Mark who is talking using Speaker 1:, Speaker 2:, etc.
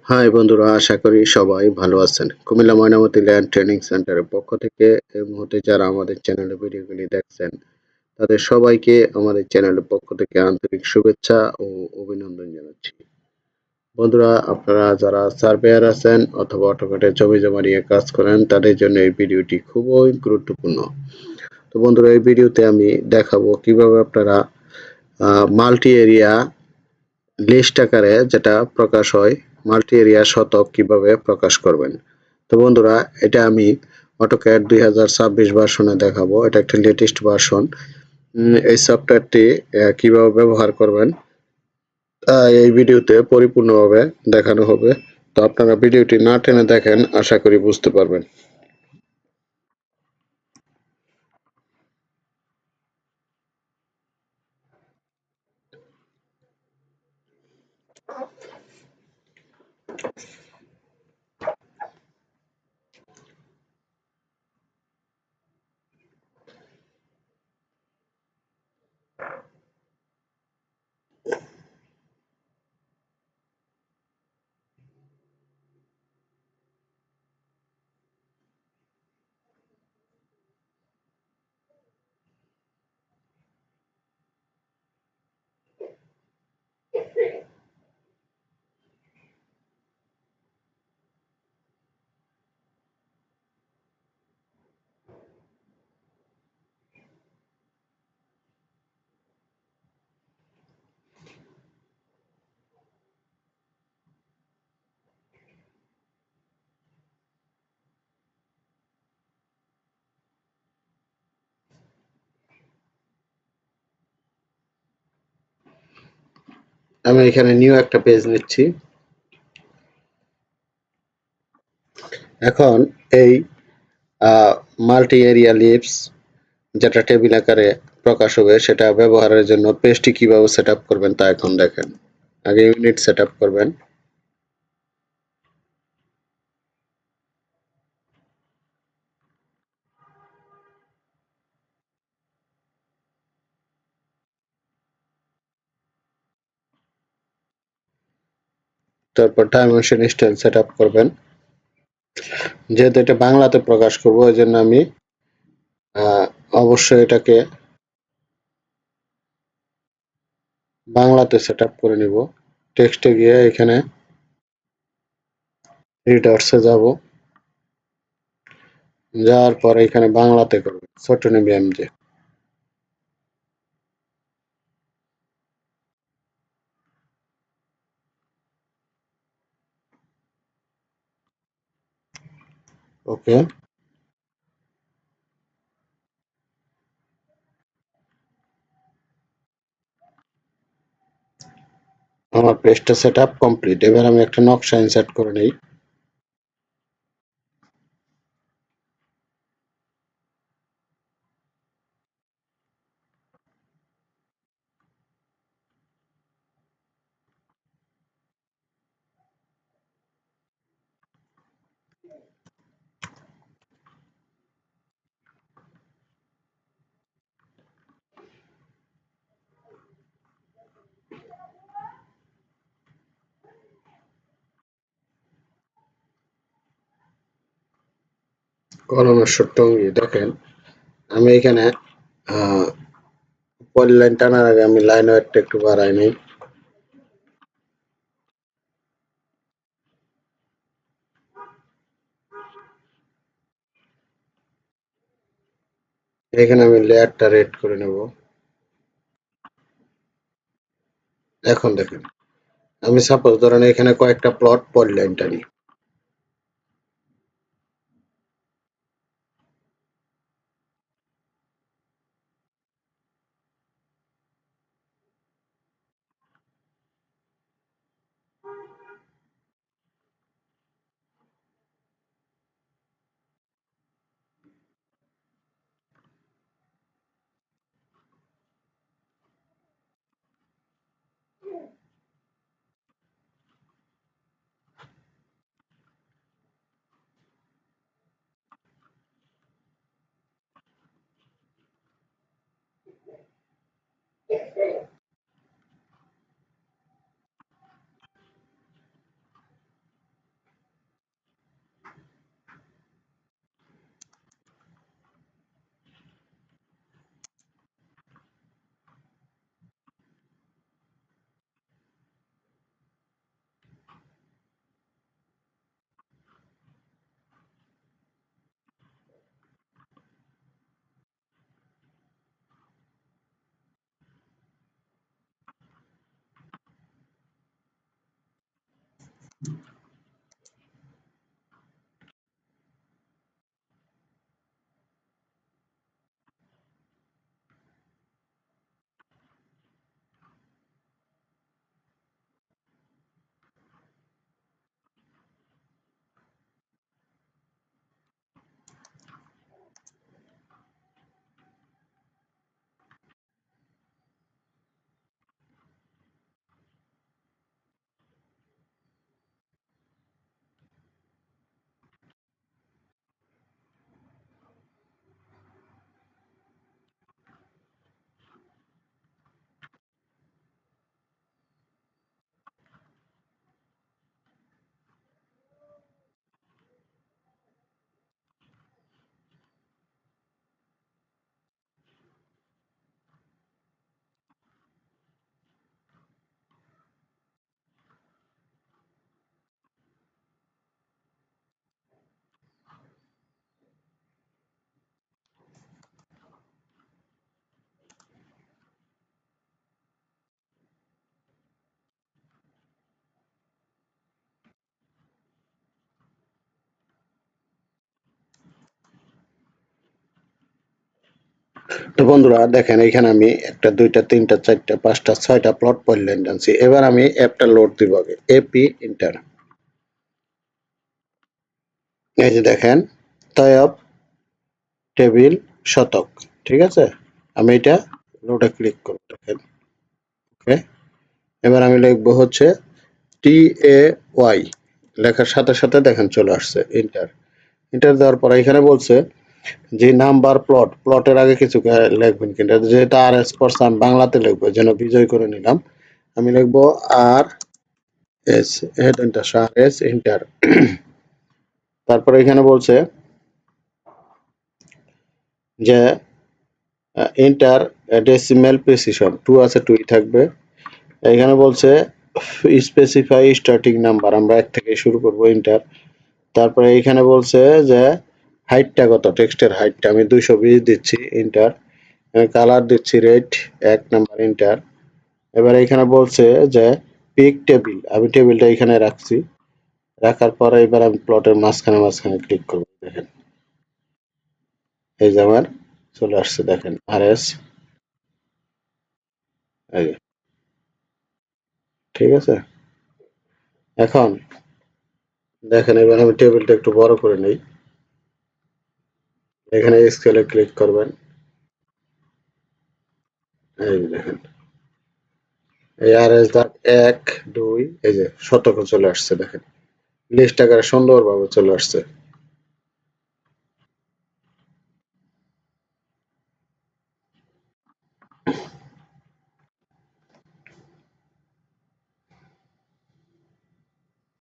Speaker 1: High বন্ধুরা, আশা করি সবাই ভালো আছেন। কুমিল্লা ময়নামতি ল্যান্ড ট্রেনিং সেন্টারের পক্ষ থেকে এই মুহূর্তে যারা আমাদের চ্যানেলে ভিডিওগুলি দেখছেন, তাদের সবাইকে আমাদের চ্যানেলের পক্ষ থেকে আন্তরিক শুভেচ্ছা ও অভিনন্দন জানাচ্ছি। বন্ধুরা, আপনারা যারা সার্ভেয়ার আছেন অথবা অটোক্যাডে জমি জমা নিয়ে কাজ করেন, তাদের জন্য এই ভিডিওটি খুবই গুরুত্বপূর্ণ। তো বন্ধুরা, এই ভিডিওতে আমি দেখাবো কিভাবে আপনারা মাল্টি এরিয়া লিস্ট আকারে যেটা প্রকাশ হয়, মাল্টি এরিয়া শতক কিভাবে প্রকাশ করবেন। তো বন্ধুরা, এটা আমি অটোক্যাড 2026 ভার্সনে দেখাবো। এটা একটা লেটেস্ট ভার্সন। এই সফটওয়্যারটি কিভাবে ব্যবহার করবেন এই ভিডিওতে পরিপূর্ণভাবে দেখানো হবে। তো আপনারা ভিডিওটি না টেনে দেখেন, আশা করি বুঝতে পারবেন। আমি এখানে নিউ একটা পেজ নিচ্ছি। এখন এই মাল্টি এরিয়া লিভস যেটা টেবিল আকারে প্রকাশ হবে, সেটা ব্যবহারের জন্য পেজটি কিভাবে সেট আপ করবেন তা এখন দেখেন। আগে ইউনিট সেট আপ করবেন। তারপর ডাইমেনশন স্টাইল সেট আপ করবেন। যেহেতু এটা বাংলাতে প্রকাশ করবো, ওই জন্য আমি অবশ্যই এটাকে বাংলাতে সেট আপ করে নিব। টেক্সটে গিয়ে এখানে থ্রি ডটসে যাব। যাওয়ার পরে এখানে বাংলাতে করব, ছোট নিবি এমজে। ওকে, আমার পেজটা সেট আপ কমপ্লিট। এবার আমি একটা নকশা ইনসার্ট করে নিই। কলমের সট্টঙ্গি দেখেন, আমি এখানে পরের লাইন টানার আগে আমি লাইন ওয়েটটা একটু বাড়াই নিই। এখানে আমি লেয়ারটা রেড করে নেব। এখন দেখেন, আমি সাপোজ ধরেন এখানে কয়েকটা প্লট পরের লাইন টানি। তো বন্ধুরা দেখেন, এখানে আমি একটা, দুইটা, তিনটা, চারটা, পাঁচটা, ছয়টা প্লট পয়েন্ট টানছি। এবার আমি অ্যাপটা লোড দিব আগে, এপি ইন্টার। এই যে দেখেন, তয়ব টেবিল শতক, ঠিক আছে। আমি এটা লোডে ক্লিক করব, দেখেন। ওকে, এবার আমি লিখবো হচ্ছে TAY, লেখার সাথে সাথে দেখেন চলে আসছে ইন্টার। ইন্টার দেওয়ার পরে এখানে বলছে যে নাম্বার প্লট, প্লটের আগে কিছু লিখবেন, কিন্তু যেহেতু RS করছে আমি বাংলাতে লিখবো, যেন বিজয় করে নিলাম। আমি লিখবো RS, RS ইন্টার। তারপরে এখানে বলছে যে এন্টার ডেসিমেল প্রিসিশন, 2 আছে, 2ই থাকবে। এখানে বলছে স্পেসিফাই স্টার্টিং নাম্বার, আমরা 1 থেকে শুরু করব, এন্টার। তারপরে এখানে বলছে যে হাইটটা কত, টেক্সটের হাইটটা আমি 220 দিচ্ছি, এন্টার। কালার দিচ্ছি রেড, 1 নাম্বার, এন্টার। এবার এখানে বলছে যে পিক টেবিল, আমি টেবিলটা এখানে রাখছি। রাখার পরে এবার আমি প্লটের মাঝখানে মাঝখানে ক্লিক করব, দেখেন। এই যে আমার চলে আসছে, দেখেন RS, এই যে, ঠিক আছে। এখন দেখেন, এবার আমি টেবিলটা একটু বড় করে নেই। এখানে স্কেলে ক্লিক করবেন, এই যে দেখেন, এই RS দাগ 1, 2, এই যে শতক চলে আসছে, দেখেন লিস্ট আকারে সুন্দরভাবে চলে আসছে।